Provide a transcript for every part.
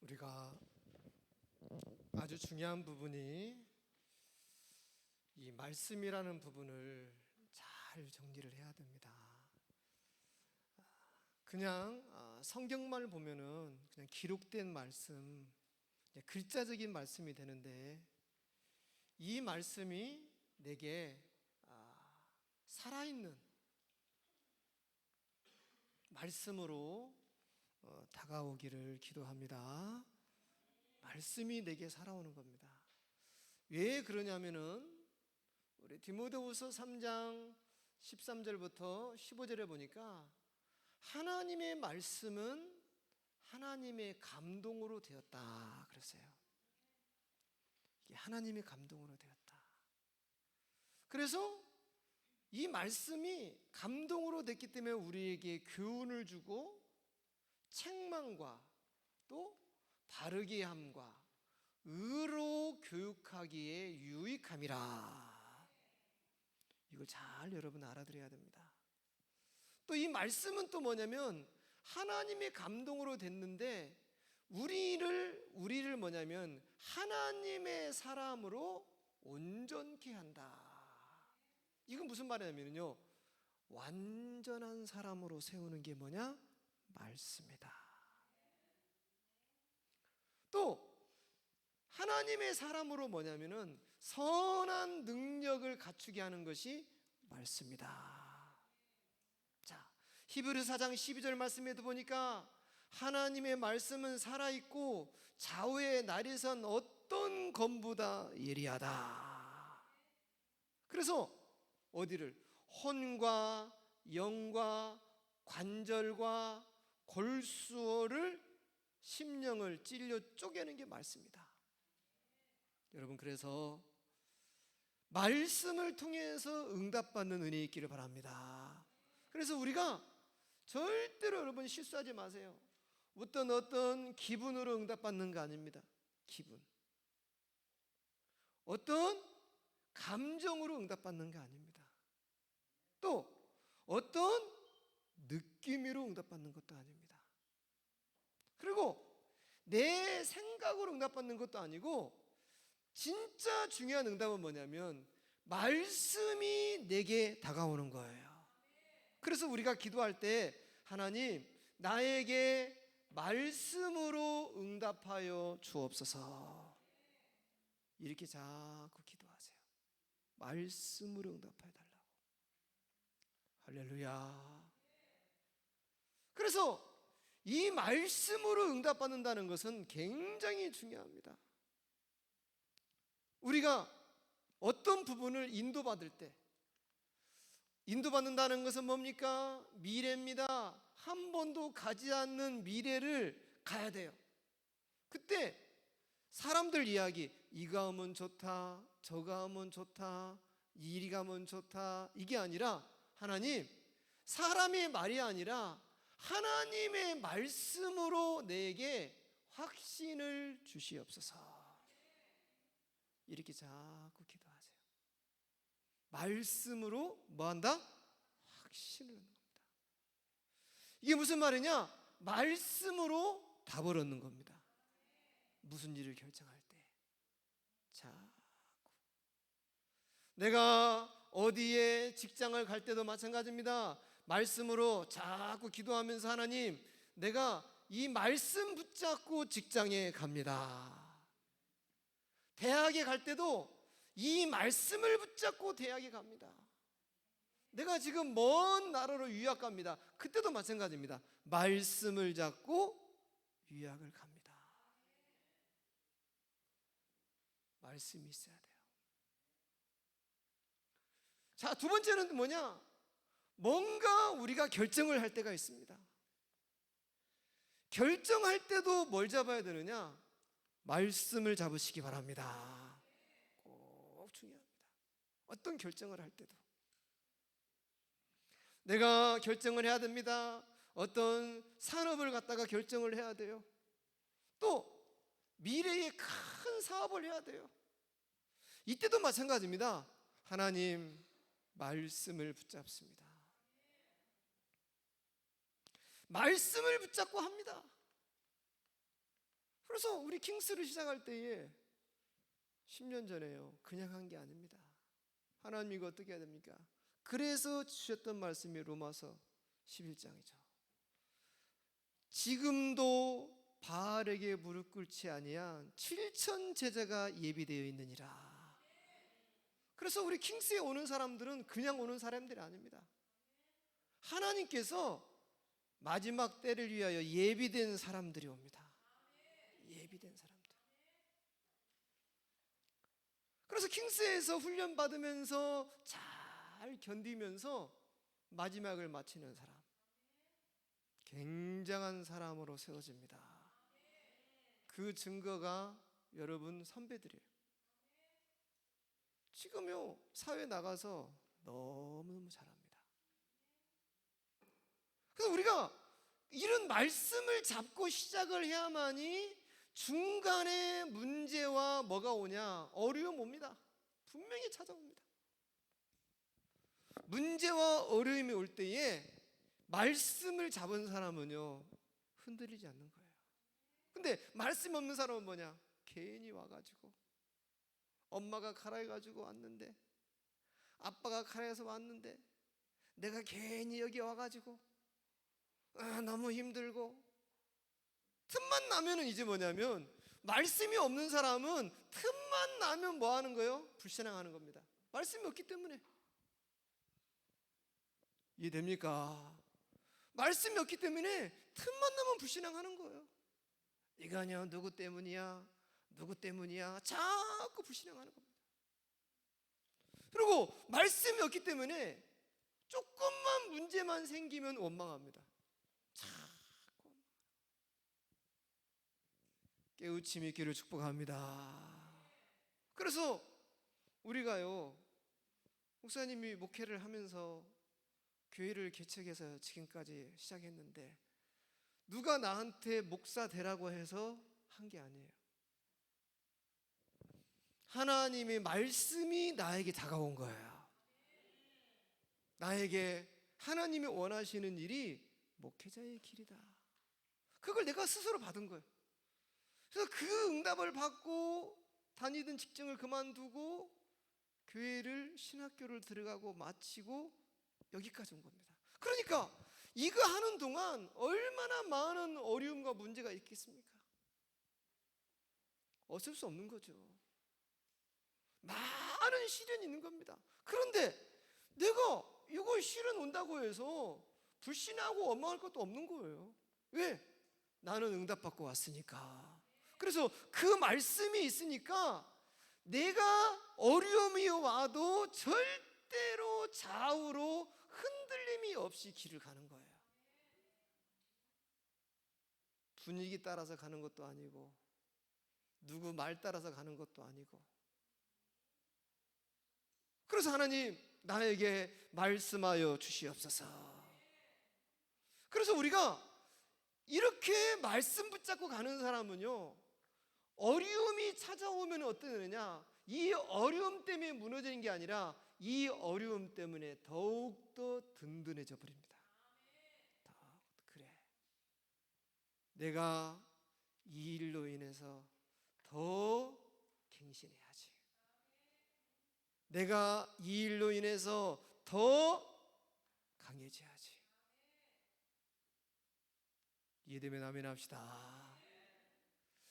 우리가 아주 중요한 부분이 이 말씀이라는 부분을 잘 정리를 해야 됩니다. 그냥 성경만 보면은 그냥 기록된 말씀, 글자적인 말씀이 되는데, 이 말씀이 내게 살아있는 말씀으로 다가오기를 기도합니다. 말씀이 내게 살아오는 겁니다. 왜 그러냐면은 우리 디모데후서 3장 13절부터 15절에 보니까 하나님의 말씀은 하나님의 감동으로 되었다 그랬어요. 이게 하나님의 감동으로 되었다. 그래서 이 말씀이 감동으로 됐기 때문에 우리에게 교훈을 주고 책망과 또 바르게 함과 의로 교육하기에 유익함이라. 이걸 잘 여러분 알아들어야 됩니다. 또 이 말씀은 또 뭐냐면 하나님의 감동으로 됐는데 우리를 뭐냐면 하나님의 사람으로 온전케 한다. 이건 무슨 말이냐면요, 완전한 사람으로 세우는 게 뭐냐? 말씀이다. 또 하나님의 사람으로 뭐냐면은 선한 능력을 갖추게 하는 것이 말씀이다. 자, 히브리서 4장 12절 말씀에도 보니까 하나님의 말씀은 살아있고 좌우의 날에선 어떤 검보다 예리하다. 그래서 어디를? 혼과 영과 관절과 골수어를 심령을 찔려 쪼개는 게 말씀이다. 여러분, 그래서 말씀을 통해서 응답받는 은혜 있기를 바랍니다. 그래서 우리가 절대로 여러분 실수하지 마세요. 어떤 기분으로 응답받는 거 아닙니다. 기분, 어떤 감정으로 응답받는 거 아닙니다. 또 어떤 느낌으로 응답받는 것도 아닙니다. 그리고 내 생각으로 응답받는 것도 아니고, 진짜 중요한 응답은 뭐냐면 말씀이 내게 다가오는 거예요. 그래서 우리가 기도할 때 하나님, 나에게 말씀으로 응답하여 주옵소서, 이렇게 자꾸 기도하세요. 말씀으로 응답하여 달라고. 할렐루야. 그래서 이 말씀으로 응답받는다는 것은 굉장히 중요합니다. 우리가 어떤 부분을 인도받을 때, 인도받는다는 것은 뭡니까? 미래입니다. 한 번도 가지 않는 미래를 가야 돼요. 그때 사람들 이야기, 이거 하면 좋다, 저거 하면 좋다, 이리 가면 좋다, 이게 아니라 하나님, 사람의 말이 아니라 하나님의 말씀으로 내게 확신을 주시옵소서, 이렇게 자꾸 기도하세요. 말씀으로 뭐한다? 확신을 얻는 겁니다. 이게 무슨 말이냐? 말씀으로 답을 얻는 겁니다. 무슨 일을 결정할 때 자꾸, 내가 어디에 직장을 갈 때도 마찬가지입니다. 말씀으로 자꾸 기도하면서 하나님, 내가 이 말씀 붙잡고 직장에 갑니다. 대학에 갈 때도 이 말씀을 붙잡고 대학에 갑니다. 내가 지금 먼 나라로 유학 갑니다. 그때도 마찬가지입니다. 말씀을 잡고 유학을 갑니다. 말씀이 있어야 돼요. 자, 두 번째는 뭐냐? 뭔가 우리가 결정을 할 때가 있습니다. 결정할 때도 뭘 잡아야 되느냐? 말씀을 잡으시기 바랍니다. 꼭 중요합니다. 어떤 결정을 할 때도 내가 결정을 해야 됩니다. 어떤 산업을 갖다가 결정을 해야 돼요. 또 미래의 큰 사업을 해야 돼요. 이때도 마찬가지입니다. 하나님, 말씀을 붙잡습니다. 말씀을 붙잡고 합니다. 그래서 우리 킹스를 시작할 때에 10년 전에요, 그냥 한 게 아닙니다. 하나님 이거 어떻게 해야 됩니까? 그래서 주셨던 말씀이 로마서 11장이죠. 지금도 바알에게 무릎 꿇지 아니한 7천 제자가 예비되어 있느니라. 그래서 우리 킹스에 오는 사람들은 그냥 오는 사람들이 아닙니다. 하나님께서 마지막 때를 위하여 예비된 사람들이 옵니다. 예비된 사람들. 그래서 킹스에서 훈련 받으면서 잘 견디면서 마지막을 마치는 사람, 굉장한 사람으로 세워집니다. 그 증거가 여러분 선배들이에요. 지금요 사회 나가서 너무너무 잘합니다. 그래서 우리가 이런 말씀을 잡고 시작을 해야만이 중간에 문제와 뭐가 오냐, 어려움 옵니다. 분명히 찾아옵니다. 문제와 어려움이 올 때에 말씀을 잡은 사람은요 흔들리지 않는 거예요. 근데 말씀 없는 사람은 뭐냐, 괜히 와가지고 엄마가 가라 해가지고 왔는데, 아빠가 가라 해서 왔는데, 내가 괜히 여기 와가지고 너무 힘들고, 틈만 나면은 이제 뭐냐면, 말씀이 없는 사람은 틈만 나면 뭐 하는 거예요? 불신앙하는 겁니다. 말씀이 없기 때문에. 이해됩니까? 말씀이 없기 때문에 틈만 나면 불신앙하는 거예요. 이거냐, 누구 때문이야, 누구 때문이야, 자꾸 불신앙하는 겁니다. 그리고 말씀이 없기 때문에 조금만 문제만 생기면 원망합니다. 자꾸. 깨우침이 있기를 축복합니다. 그래서 우리가요, 목사님이 목회를 하면서 교회를 개척해서 지금까지 시작했는데, 누가 나한테 목사 되라고 해서 한 게 아니에요. 하나님의 말씀이 나에게 다가온 거예요. 나에게 하나님이 원하시는 일이 목회자의 길이다. 그걸 내가 스스로 받은 거예요. 그래서 그 응답을 받고 다니던 직장을 그만두고 교회를, 신학교를 들어가고 마치고 여기까지 온 겁니다. 그러니까 이거 하는 동안 얼마나 많은 어려움과 문제가 있겠습니까? 어쩔 수 없는 거죠. 많은 시련이 있는 겁니다. 그런데 내가 이거 시련 온다고 해서 불신하고 원망할 것도 없는 거예요. 왜? 나는 응답받고 왔으니까. 그래서 그 말씀이 있으니까 내가 어려움이 와도 절대로 좌우로 흔들림이 없이 길을 가는 거예요. 분위기 따라서 가는 것도 아니고, 누구 말 따라서 가는 것도 아니고. 그래서 하나님, 나에게 말씀하여 주시옵소서. 그래서 우리가 이렇게 말씀 붙잡고 가는 사람은요, 어려움이 찾아오면 어떻게 되느냐, 이 어려움 때문에 무너지는 게 아니라 이 어려움 때문에 더욱더 든든해져 버립니다. 그래, 내가 이 일로 인해서 더 갱신해야지. 내가 이 일로 인해서 더 강해져야지. 이해되면 아멘 합시다.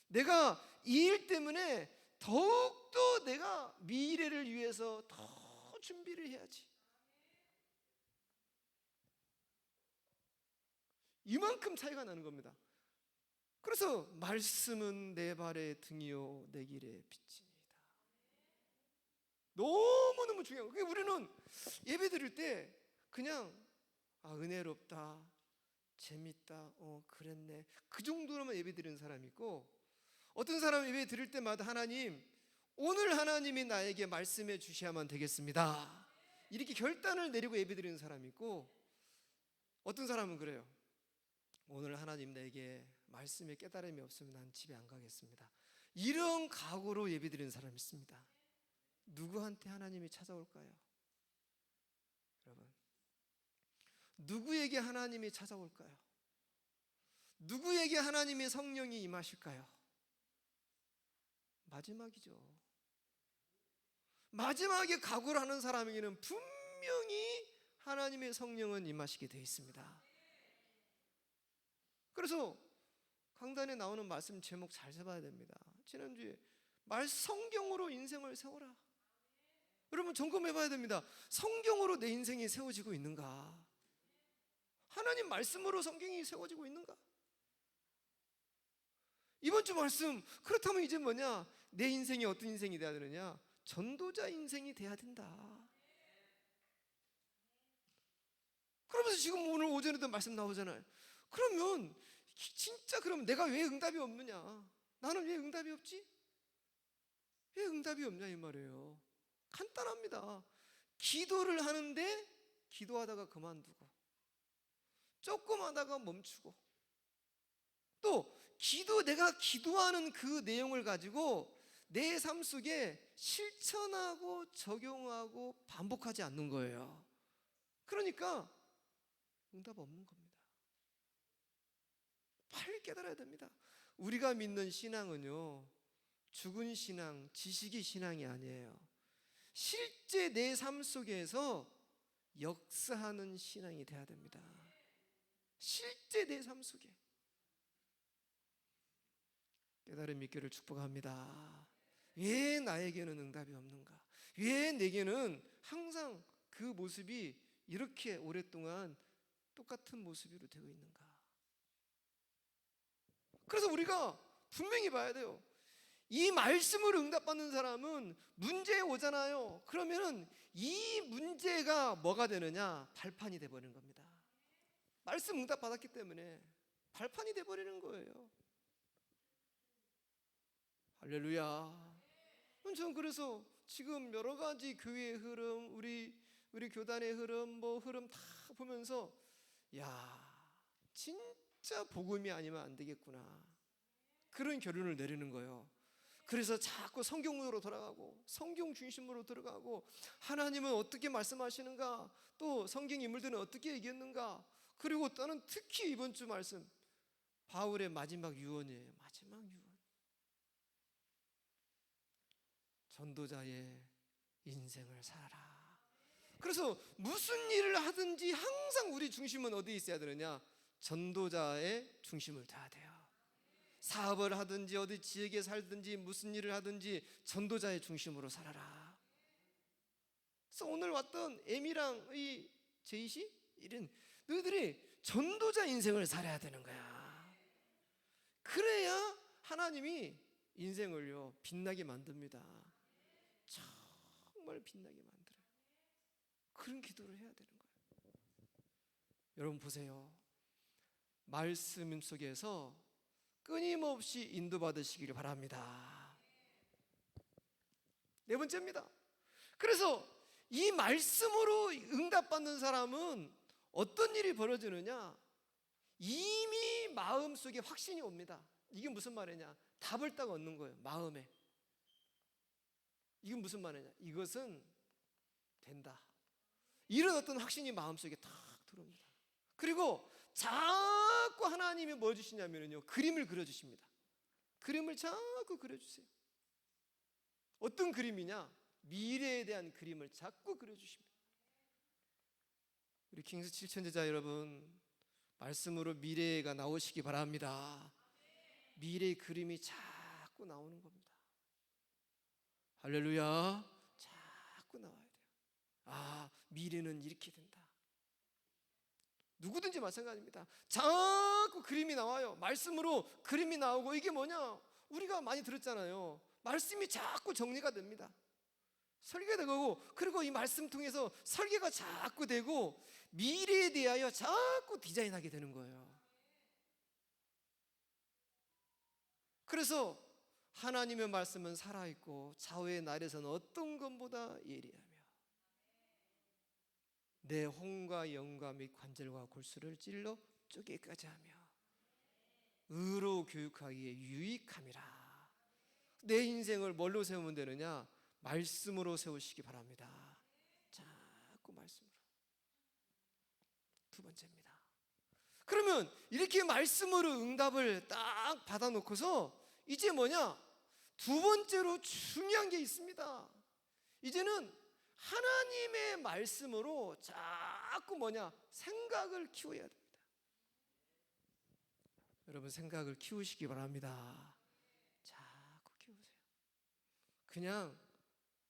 내가 이 일 때문에 더욱더 내가 미래를 위해서 더 준비를 해야지. 이만큼 차이가 나는 겁니다. 그래서 말씀은 내 발의 등이요 내 길의 빛입니다. 너무너무 중요해요. 우리는 예배 드릴 때 그냥 은혜롭다, 재밌다, 그랬네, 그 정도로만 예배 드리는 사람이 있고, 어떤 사람은 예배 드릴 때마다 하나님, 오늘 하나님이 나에게 말씀해 주셔야만 되겠습니다, 이렇게 결단을 내리고 예배 드리는 사람이 있고, 어떤 사람은 그래요. 오늘 하나님 내게 말씀에 깨달음이 없으면 난 집에 안 가겠습니다, 이런 각오로 예배 드리는 사람이 있습니다. 누구한테 하나님이 찾아올까요? 여러분, 누구에게 하나님이 찾아올까요? 누구에게 하나님의 성령이 임하실까요? 마지막이죠. 마지막에 각오를 하는 사람에게는 분명히 하나님의 성령은 임하시게 되어 있습니다. 그래서 강단에 나오는 말씀 제목 잘 잡아야 됩니다. 지난주에 성경으로 인생을 세워라. 여러분 점검해 봐야 됩니다. 성경으로 내 인생이 세워지고 있는가? 하나님 말씀으로 성경이 세워지고 있는가? 이번 주 말씀, 그렇다면 이제 뭐냐? 내 인생이 어떤 인생이 돼야 되느냐? 전도자 인생이 돼야 된다. 그러면서 지금 오늘 오전에도 말씀 나오잖아요. 그러면 진짜 그럼 내가 왜 응답이 없느냐? 나는 왜 응답이 없지? 왜 응답이 없냐 이 말이에요. 간단합니다. 기도를 하는데 기도하다가 그만두고, 조금 하다가 멈추고, 또 내가 기도하는 그 내용을 가지고 내 삶 속에 실천하고 적용하고 반복하지 않는 거예요. 그러니까 응답 없는 겁니다. 빨리 깨달아야 됩니다. 우리가 믿는 신앙은요, 죽은 신앙, 지식의 신앙이 아니에요. 실제 내 삶 속에서 역사하는 신앙이 돼야 됩니다. 실제 내 삶 속에. 깨달음 있기를 축복합니다. 왜 나에게는 응답이 없는가? 왜 내게는 항상 그 모습이 이렇게 오랫동안 똑같은 모습으로 되고 있는가? 그래서 우리가 분명히 봐야 돼요. 이 말씀으로 응답받는 사람은 문제 오잖아요. 그러면은 이 문제가 뭐가 되느냐? 발판이 돼버리는 겁니다. 말씀 응답 받았기 때문에 발판이 돼버리는 거예요. 할렐루야. 전 그래서 지금 여러 가지 교회의 흐름, 우리 교단의 흐름, 흐름 다 보면서 야, 진짜 복음이 아니면 안 되겠구나, 그런 결론을 내리는 거예요. 그래서 자꾸 성경으로 돌아가고, 성경 중심으로 들어가고, 하나님은 어떻게 말씀하시는가, 또 성경 인물들은 어떻게 얘기했는가. 그리고 또는 특히 이번 주 말씀, 바울의 마지막 유언이에요. 마지막 유언. 전도자의 인생을 살아라. 그래서 무슨 일을 하든지 항상 우리 중심은 어디에 있어야 되느냐? 전도자의 중심을 둬야 돼요. 사업을 하든지 어디 지역에 살든지 무슨 일을 하든지 전도자의 중심으로 살아라. 그래서 오늘 왔던 에미랑 이 제이씨 이런 너희들이 전도자 인생을 살아야 되는 거야. 그래야 하나님이 인생을요 빛나게 만듭니다. 정말 빛나게 만들어요. 그런 기도를 해야 되는 거예요. 여러분 보세요. 말씀 속에서 끊임없이 인도받으시기를 바랍니다. 네 번째입니다. 그래서 이 말씀으로 응답받는 사람은 어떤 일이 벌어지느냐? 이미 마음속에 확신이 옵니다. 이게 무슨 말이냐? 답을 딱 얻는 거예요. 마음에. 이건 무슨 말이냐? 이것은 된다. 이런 어떤 확신이 마음속에 탁 들어옵니다. 그리고 자꾸 하나님이 뭘 주시냐면요, 그림을 그려주십니다. 그림을 자꾸 그려주세요. 어떤 그림이냐? 미래에 대한 그림을 자꾸 그려주십니다. 우리 킹스 7천제자 여러분, 말씀으로 미래가 나오시기 바랍니다. 미래의 그림이 자꾸 나오는 겁니다. 할렐루야. 자꾸 나와야 돼요. 아, 미래는 이렇게 된다. 누구든지 마찬가지입니다. 자꾸 그림이 나와요. 말씀으로 그림이 나오고, 이게 뭐냐? 우리가 많이 들었잖아요. 말씀이 자꾸 정리가 됩니다. 설계가 되고, 그리고 이 말씀 통해서 설계가 자꾸 되고, 미래에 대하여 자꾸 디자인하게 되는 거예요. 그래서 하나님의 말씀은 살아있고 좌우의 날에서는 어떤 것보다 예리하며 내 혼과 영과 및 관절과 골수를 찔러 쪼개까지 하며 의로 교육하기에 유익함이라. 내 인생을 뭘로 세우면 되느냐? 말씀으로 세우시기 바랍니다. 자꾸 말씀으로. 두 번째입니다. 그러면 이렇게 말씀으로 응답을 딱 받아놓고서 이제 뭐냐? 두 번째로 중요한 게 있습니다. 이제는 하나님의 말씀으로 자꾸 생각을 키워야 됩니다. 여러분, 생각을 키우시기 바랍니다. 자꾸 키우세요. 그냥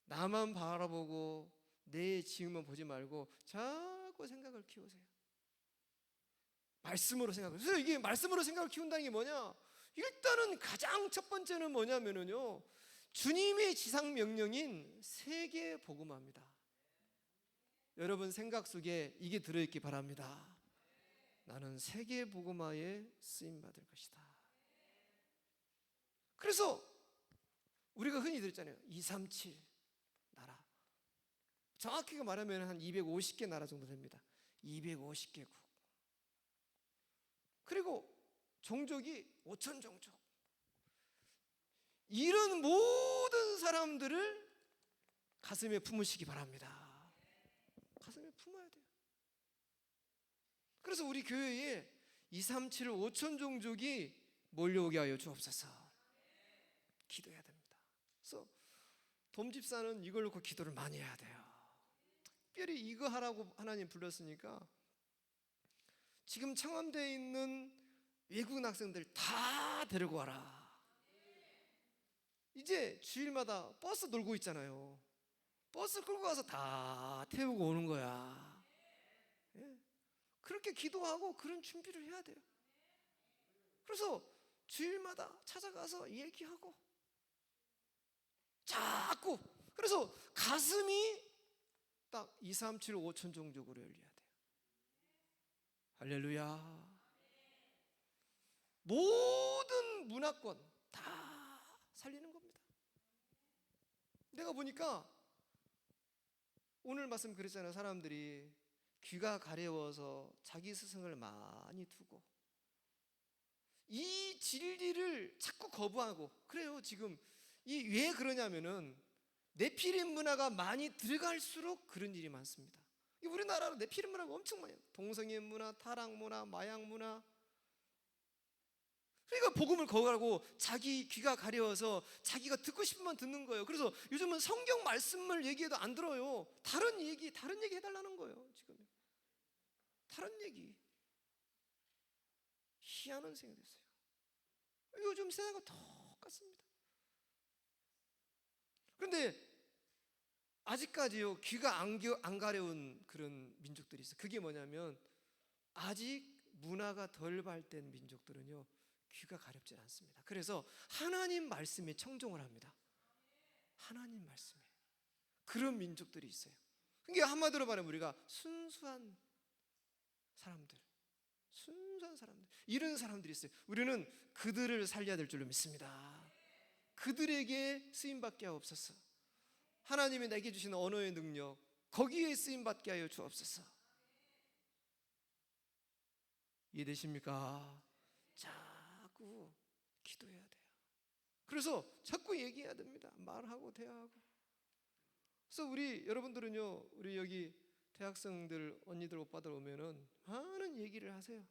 나만 바라보고 내 지음만 보지 말고 자꾸 생각을 키우세요. 말씀으로 생각을. 그래서 이게 말씀으로 생각을 키운다는 게 뭐냐? 일단은 가장 첫 번째는 뭐냐면요, 주님의 지상 명령인 세계 복음화입니다. 여러분 생각 속에 이게 들어있기 바랍니다. 나는 세계 복음화에 쓰임 받을 것이다. 그래서 우리가 흔히 들었잖아요. 237 나라. 정확히 말하면 한 250개 나라 정도 됩니다. 250개국. 그리고 종족이 5천 종족. 이런 모든 사람들을 가슴에 품으시기 바랍니다. 가슴에 품어야 돼요. 그래서 우리 교회에 237 5천 종족이 몰려오게 하여 주옵소서. 기도해야 됩니다. 그래서 돔집사는 이걸 놓고 기도를 많이 해야 돼요. 특별히 이거 하라고 하나님 불렀으니까 지금 창원대에 있는 외국인 학생들 다 데리고 와라. 이제 주일마다 버스 놀고 있잖아요. 버스 끌고 가서 다 태우고 오는 거야. 예? 그렇게 기도하고 그런 준비를 해야 돼요. 그래서 주일마다 찾아가서 얘기하고 자꾸, 그래서 가슴이 딱 2, 3, 7, 5천 종족으로 열려야 돼요. 할렐루야. 모든 문화권 다 살리는 겁니다. 내가 보니까 오늘 말씀 그랬잖아요. 사람들이 귀가 가려워서 자기 스승을 많이 두고 이 진리를 자꾸 거부하고 그래요. 지금 이 왜 그러냐면은 네피림 문화가 많이 들어갈수록 그런 일이 많습니다. 우리나라로 네피림 문화가 엄청 많아요. 동성애 문화, 타락 문화, 마약 문화. 그러니까 복음을 거부하고 자기 귀가 가려워서 자기가 듣고 싶으면 듣는 거예요. 그래서 요즘은 성경 말씀을 얘기해도 안 들어요. 다른 얘기 해달라는 거예요. 지금 다른 얘기. 희한한 생각이 됐어요. 요즘 세상과 똑같습니다. 그런데 아직까지요, 귀가 안 가려운 그런 민족들이 있어요. 그게 뭐냐면 아직 문화가 덜 발달된 민족들은요, 귀가 가렵지 않습니다. 그래서 하나님 말씀에 청종을 합니다. 하나님 말씀에. 그런 민족들이 있어요. 그러니까 한마디로 말하면 우리가 순수한 사람들, 이런 사람들이 있어요. 우리는 그들을 살려야 될 줄로 믿습니다. 그들에게 쓰임받게 하옵소서. 하나님이 내게 주신 언어의 능력, 거기에 쓰임받게 하여 주옵소서. 이해되십니까? 자꾸 기도해야 돼요. 그래서 자꾸 얘기해야 됩니다. 말하고 대화하고. 그래서 우리 여러분들은요, 우리 여기 대학생들, 언니들, 오빠들 오면은 많은 얘기를 하세요.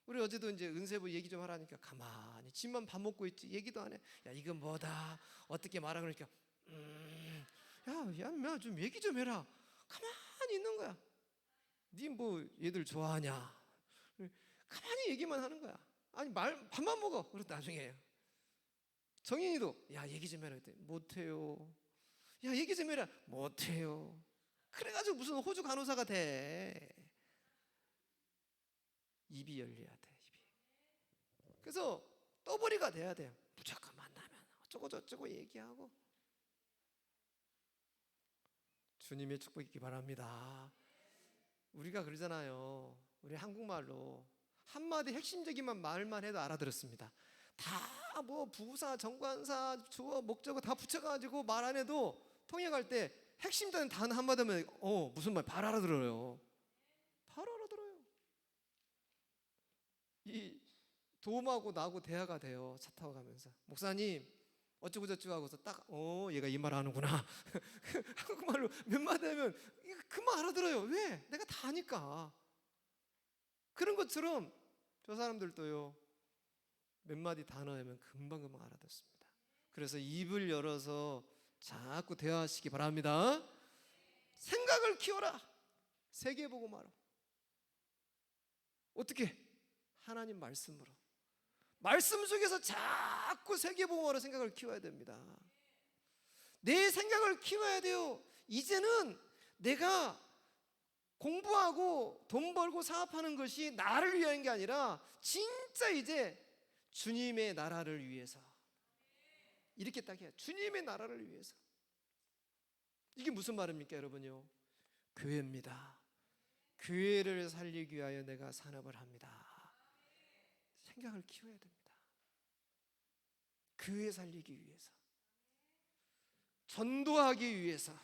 우리 어제도 이제 은세부 얘기 좀 하라니까 가만히 집만 밥 먹고 있지, 얘기도 안 해. 야, 이건 뭐다, 어떻게 말하, 그러니까 야, 좀 얘기 좀 해라. 가만히 있는 거야. 니 뭐 얘들 좋아하냐? 가만히 얘기만 하는 거야. 아니 밥만 먹어. 그리고 나중에 정인이도 야, 얘기 좀 해라 했더니 못해요. 야, 얘기 좀 해라. 못해요. 그래가지고 무슨 호주 간호사가 돼. 입이 열려야 돼. 입이. 그래서 떠벌이가 돼야 돼요. 무조건 만나면 어쩌고 저쩌고 얘기하고. 주님의 축복 있기 바랍니다. 우리가 그러잖아요. 우리 한국말로 한마디 핵심적인 말만 해도 알아들었습니다. 다 뭐 부사, 정관사, 주어, 목적어 다 붙여가지고 말 안 해도 통역할 때 핵심적인 단어 한마디 하면 무슨 말 바로 알아들어요. 바로 알아들어요. 이 도움하고 나하고 대화가 돼요. 차 타고 가면서 목사님 어쩌고 저쩌고 하고서 딱 얘가 이 말 하는구나. 한국말로 몇 마디 하면 금방 알아들어요. 왜? 내가 다 아니까. 그런 것처럼 저 사람들도요, 몇 마디 단어 하면 금방 알아듣습니다. 그래서 입을 열어서 자꾸 대화하시기 바랍니다. 생각을 키워라. 세계복음화로. 어떻게? 하나님 말씀으로. 말씀 속에서 자꾸 세계복음화로 생각을 키워야 됩니다. 내 생각을 키워야 돼요. 이제는 내가 공부하고 돈 벌고 사업하는 것이 나를 위한 게 아니라 진짜 이제 주님의 나라를 위해서. 이렇게 딱 해요. 주님의 나라를 위해서. 이게 무슨 말입니까, 여러분요? 교회입니다. 교회를 살리기 위하여 내가 산업을 합니다. 생각을 키워야 됩니다. 교회 살리기 위해서, 전도하기 위해서.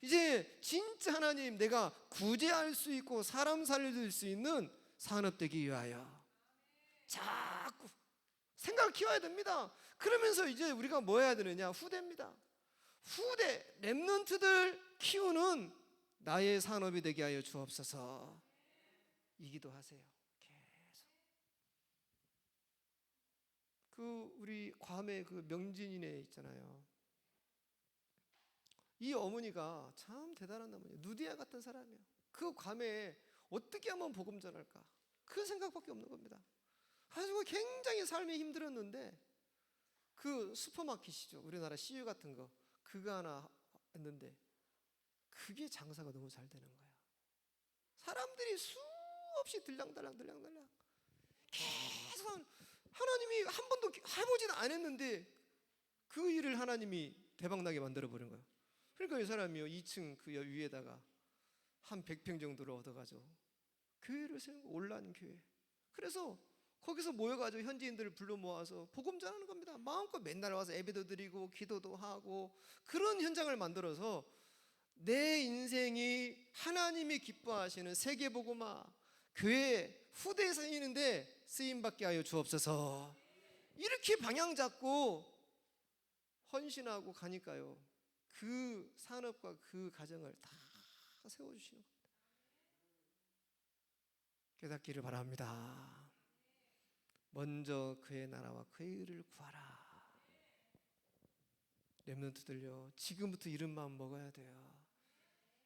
이제 진짜 하나님 내가 구제할 수 있고 사람 살릴 수 있는 산업되기 위하여 자꾸 생각을 키워야 됩니다. 그러면서 이제 우리가 뭐 해야 되느냐? 후대입니다. 후대, 렘넌트들 키우는 나의 산업이 되게 하여 주옵소서. 이 기도하세요. 계속. 우리 괌에 명진이네 있잖아요. 이 어머니가 참 대단한 어머니, 누디아 같은 사람이에요. 그 괌에 어떻게 하면 복음 전할까? 그 생각밖에 없는 겁니다. 가지고 굉장히 삶이 힘들었는데 그 슈퍼마켓이죠. 우리나라 CU 같은 거 그거 하나 했는데 그게 장사가 너무 잘 되는 거야. 사람들이 수없이 들랑달랑 계속 하나님이 한 번도 해보지는 않았는데 그 일을 하나님이 대박나게 만들어버린 거예요. 그러니까 이 사람이요 2층 그 위에다가 한 100평 정도를 얻어가지고 교회를 세운 거, 온라인 교회. 그래서 거기서 모여가지고 현지인들을 불러 모아서 복음 전하는 겁니다. 마음껏 맨날 와서 예배도 드리고 기도도 하고 그런 현장을 만들어서 내 인생이 하나님이 기뻐하시는 세계복음화 교회 후대에 쓰이는데 쓰임받게 하여 주옵소서. 이렇게 방향 잡고 헌신하고 가니까요 그 산업과 그 가정을 다 세워주시는 겁니다. 깨닫기를 바랍니다. 먼저 그의 나라와 그의 의를 구하라. 렘넌트들요 지금부터 이런 마음 먹어야 돼요.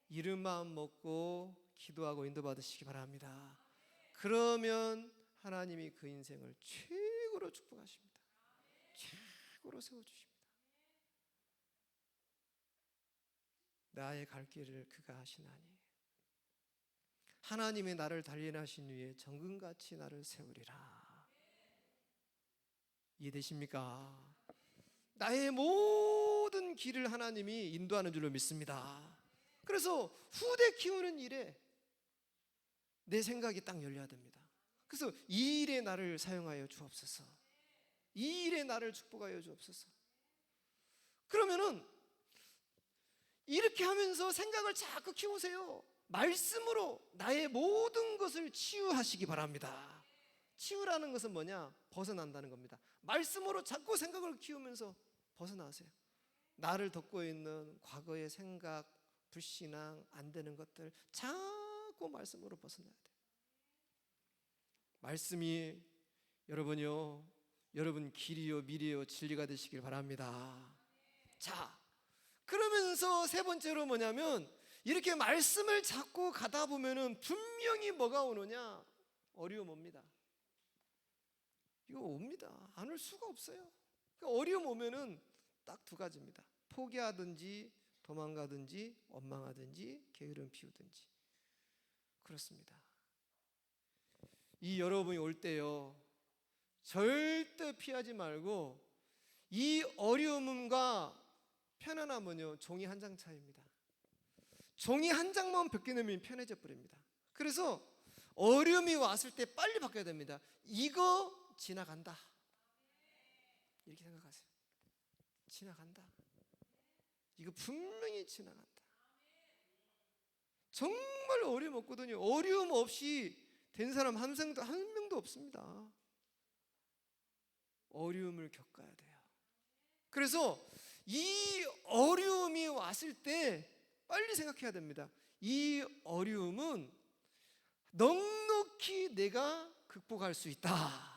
이런 마음 먹고 기도하고 인도받으시기 바랍니다. 그러면 하나님이 그 인생을 최고로 축복하십니다. 최고로 세워주십니다. 나의 갈 길을 그가 하시나니 하나님의 나를 단련하신 후에 정금같이 나를 세우리라. 이해되십니까? 나의 모든 길을 하나님이 인도하는 줄로 믿습니다. 그래서 후대 키우는 일에 내 생각이 딱 열려야 됩니다. 그래서 이 일에 나를 사용하여 주옵소서. 이 일에 나를 축복하여 주옵소서. 그러면은 이렇게 하면서 생각을 자꾸 키우세요. 말씀으로 나의 모든 것을 치유하시기 바랍니다. 치유라는 것은 뭐냐? 벗어난다는 겁니다. 말씀으로 자꾸 생각을 키우면서 벗어나세요. 나를 덮고 있는 과거의 생각, 불신앙, 안 되는 것들 자꾸 말씀으로 벗어나야 돼요. 말씀이 여러분요, 여러분 길이요 미래요 진리가 되시길 바랍니다. 자, 그러면서 세 번째로 뭐냐면 이렇게 말씀을 잡고 가다 보면은 분명히 뭐가 오느냐? 어려움 옵니다. 이거 옵니다. 안 올 수가 없어요. 그러니까 어려움 오면은 딱 두 가지입니다. 포기하든지 도망가든지 원망하든지 게으름 피우든지. 그렇습니다. 이 여러분이 올 때요 절대 피하지 말고 이 어려움과 편안함은요 종이 한 장 차이입니다. 종이 한 장만 벗겨내면 편해져 버립니다. 그래서 어려움이 왔을 때 빨리 바꿔야 됩니다. 이거 지나간다 이렇게 생각하세요. 지나간다. 이거 분명히 지나간다. 정말 어려움 없거든요. 어려움 없이 된 사람 한 명도 없습니다. 어려움을 겪어야 돼요. 그래서 이 어려움이 왔을 때 빨리 생각해야 됩니다. 이 어려움은 넉넉히 내가 극복할 수 있다.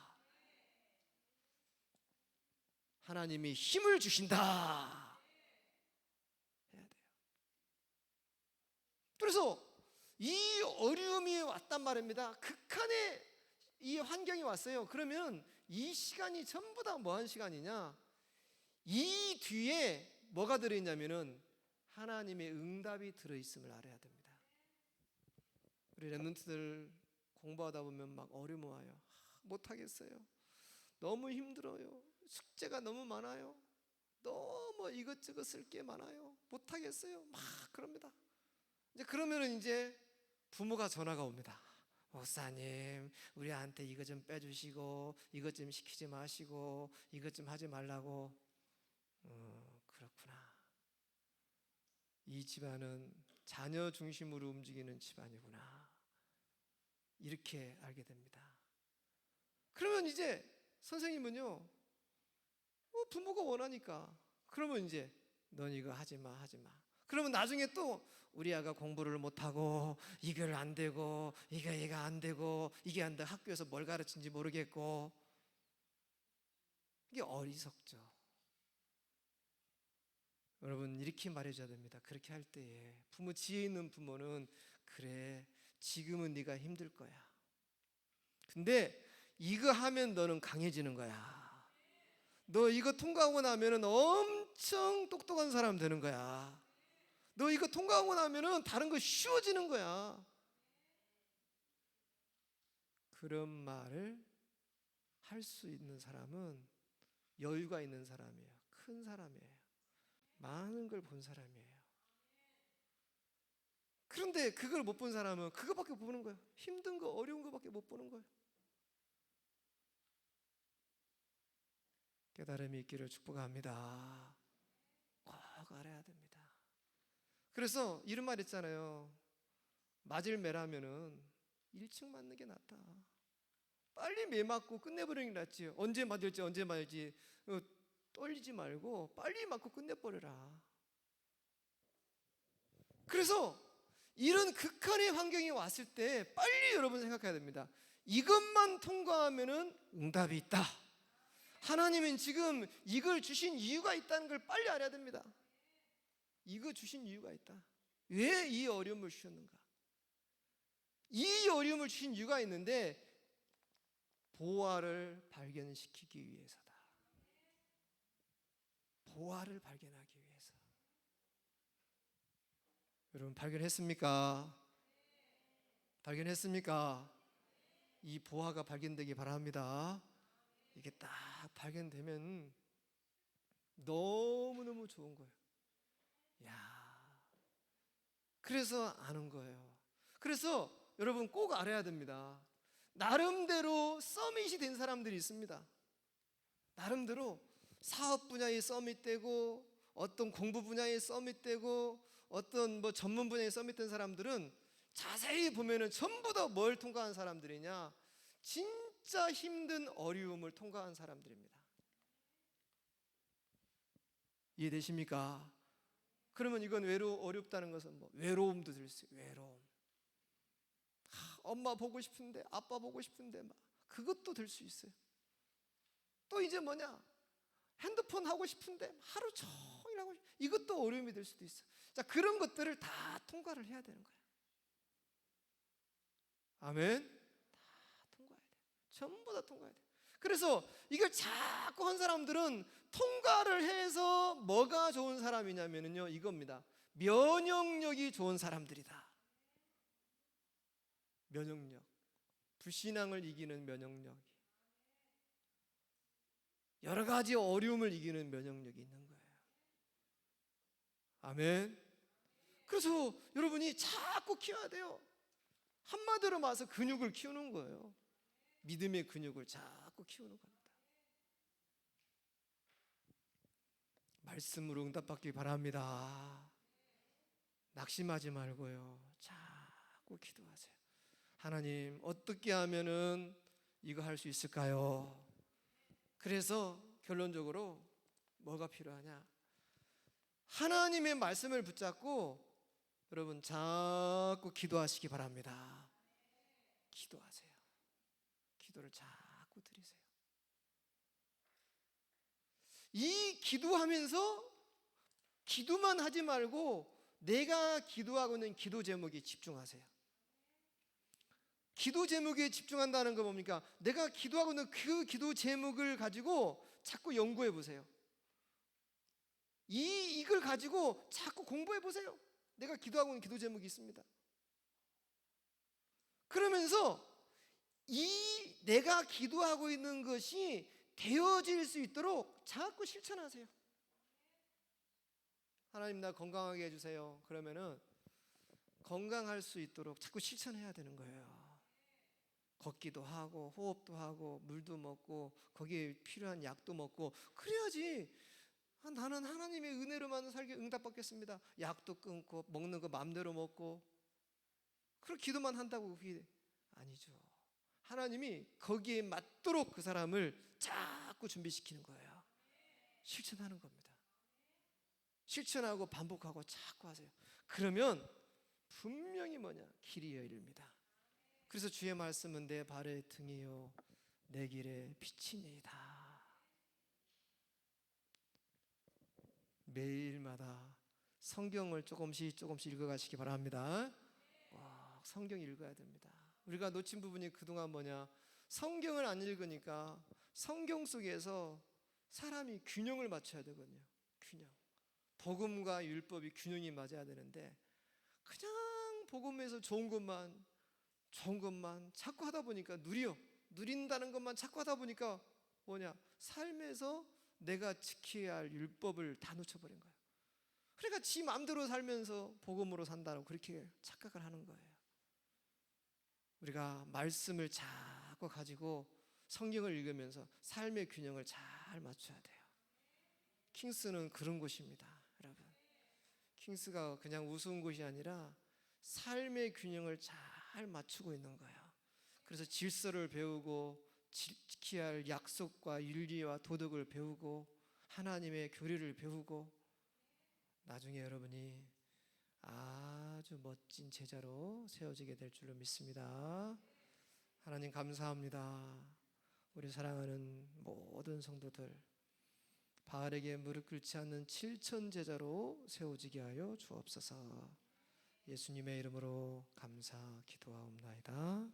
하나님이 힘을 주신다 해야 돼요. 그래서 이 어려움이 왔단 말입니다. 극한의 이 환경이 왔어요. 그러면 이 시간이 전부 다 뭐한 시간이냐? 이 뒤에 뭐가 들어있냐면은 하나님의 응답이 들어있음을 알아야 됩니다. 우리 랩런트들 공부하다 보면 막 어려움 와요. 못하겠어요. 너무 힘들어요. 숙제가 너무 많아요. 너무 이것저것 쓸 게 많아요. 못하겠어요. 막 그럽니다. 이제 그러면은 이제 부모가 전화가 옵니다. 목사님, 우리한테 이것 좀 빼주시고, 이것 좀 시키지 마시고, 이것 좀 하지 말라고. 그렇구나. 이 집안은 자녀 중심으로 움직이는 집안이구나. 이렇게 알게 됩니다. 그러면 이제 선생님은요, 부모가 원하니까. 그러면 이제 넌 이거 하지 마, 하지 마. 그러면 나중에 또 우리 아가 공부를 못하고 이걸 안 되고 이게 얘가 안 되고 이게 안 돼. 학교에서 뭘 가르친지 모르겠고. 이게 어리석죠. 여러분 이렇게 말해줘야 됩니다. 그렇게 할 때에 부모, 지혜 있는 부모는 그래, 지금은 네가 힘들 거야. 근데 이거 하면 너는 강해지는 거야. 너 이거 통과하고 나면은 엄청 똑똑한 사람 되는 거야. 너 이거 통과하고 나면은 다른 거 쉬워지는 거야. 그런 말을 할 수 있는 사람은 여유가 있는 사람이에요. 큰 사람이에요. 많은 걸 본 사람이에요. 그런데 그걸 못 본 사람은 그거밖에 못 보는 거예요. 힘든 거, 어려운 거밖에 못 보는 거예요. 깨달음이 있기를 축복합니다. 꼭 알아야 됩니다. 그래서 이런 말 있잖아요. 맞을 매라면은 1층 맞는 게 낫다. 빨리 매 맞고 끝내버리는 게 낫지. 언제 맞을지 떨리지 말고 빨리 맞고 끝내버려라. 그래서 이런 극한의 환경이 왔을 때 빨리 여러분 생각해야 됩니다. 이것만 통과하면은 응답이 있다. 하나님은 지금 이걸 주신 이유가 있다는 걸 빨리 알아야 됩니다. 이거 주신 이유가 있다. 왜 이 어려움을 주셨는가? 이 어려움을 주신 이유가 있는데 보화를 발견시키기 위해서다. 보화를 발견하기 위해서. 여러분 발견했습니까? 발견했습니까? 이 보화가 발견되기 바랍니다. 이게 딱 발견되면 너무너무 좋은 거예요. 야, 그래서 아는 거예요. 그래서 여러분 꼭 알아야 됩니다. 나름대로 서밋이 된 사람들이 있습니다. 나름대로 사업 분야에 서밋되고 어떤 공부 분야에 서밋되고 어떤 뭐 전문 분야에 서밋된 사람들은 자세히 보면은 전부 다 뭘 통과한 사람들이냐? 진짜 힘든 어려움을 통과한 사람들입니다. 이해되십니까? 그러면 이건 어렵다는 것은 뭐 외로움도 들 수 있어요. 외로움. 엄마 보고 싶은데, 아빠 보고 싶은데 막 그것도 들 수 있어요. 또 이제 뭐냐? 핸드폰 하고 싶은데 하루 종일 하고 이것도 어려움이 될 수도 있어요. 자, 그런 것들을 다 통과를 해야 되는 거예요. 아멘. 다 통과해야 돼요. 전부 다 통과해야 돼요. 그래서 이걸 자꾸 한 사람들은 통과를 해서 뭐가 좋은 사람이냐면요, 이겁니다. 면역력이 좋은 사람들이다. 면역력. 불신앙을 이기는 면역력. 여러 가지 어려움을 이기는 면역력이 있는 거예요. 아멘. 그래서 여러분이 자꾸 키워야 돼요. 한마디로 말해서 근육을 키우는 거예요. 믿음의 근육을 자꾸 키우는 겁니다. 말씀으로 응답받기 바랍니다. 낙심하지 말고요, 자꾸 기도하세요. 하나님, 어떻게 하면은 이거 할 수 있을까요? 그래서 결론적으로 뭐가 필요하냐? 하나님의 말씀을 붙잡고 여러분 자꾸 기도하시기 바랍니다. 기도하세요. 기도를 자꾸 드리세요. 이 기도하면서 기도만 하지 말고 내가 기도하고 있는 기도 제목에 집중하세요. 기도 제목에 집중한다는 거 뭡니까? 내가 기도하고 있는 그 기도 제목을 가지고 자꾸 연구해 보세요. 이걸 가지고 자꾸 공부해 보세요. 내가 기도하고 있는 기도 제목이 있습니다. 그러면서 이 내가 기도하고 있는 것이 되어질 수 있도록 자꾸 실천하세요. 하나님 나 건강하게 해주세요. 그러면은 건강할 수 있도록 자꾸 실천해야 되는 거예요. 걷기도 하고 호흡도 하고 물도 먹고 거기에 필요한 약도 먹고 그래야지 나는 하나님의 은혜로만 살게 응답받겠습니다. 약도 끊고 먹는 거 마음대로 먹고 그렇게 기도만 한다고 그게 아니죠. 하나님이 거기에 맞도록 그 사람을 자꾸 준비시키는 거예요. 실천하는 겁니다. 실천하고 반복하고 자꾸 하세요. 그러면 분명히 길이 열립니다. 그래서 주의 말씀은 내 발의 등이요 내 길의 빛이니이다. 매일마다 성경을 조금씩 읽어가시기 바랍니다. 성경 읽어야 됩니다. 우리가 놓친 부분이 그동안 성경을 안 읽으니까 성경 속에서 사람이 균형을 맞춰야 되거든요. 균형. 복음과 율법이 균형이 맞아야 되는데 그냥 복음에서 좋은 것만 자꾸 하다 보니까 누린다는 것만 자꾸 하다 보니까 삶에서 내가 지켜야 할 율법을 다 놓쳐버린 거예요. 그러니까 지 마음대로 살면서 복음으로 산다고 그렇게 착각을 하는 거예요. 우리가 말씀을 자꾸 가지고 성경을 읽으면서 삶의 균형을 잘 맞춰야 돼요. 킹스는 그런 곳입니다, 여러분. 킹스가 그냥 우스운 곳이 아니라 삶의 균형을 잘 맞추고 있는 거예요. 그래서 질서를 배우고 지켜야 할 약속과 윤리와 도덕을 배우고 하나님의 교리를 배우고 나중에 여러분이 아주 멋진 제자로 세워지게 될 줄로 믿습니다. 하나님 감사합니다. 우리 사랑하는 모든 성도들 바알에게 무릎 꿇지 않는 7천 제자로 세워지게 하여 주옵소서. 예수님의 이름으로 감사 기도하옵나이다.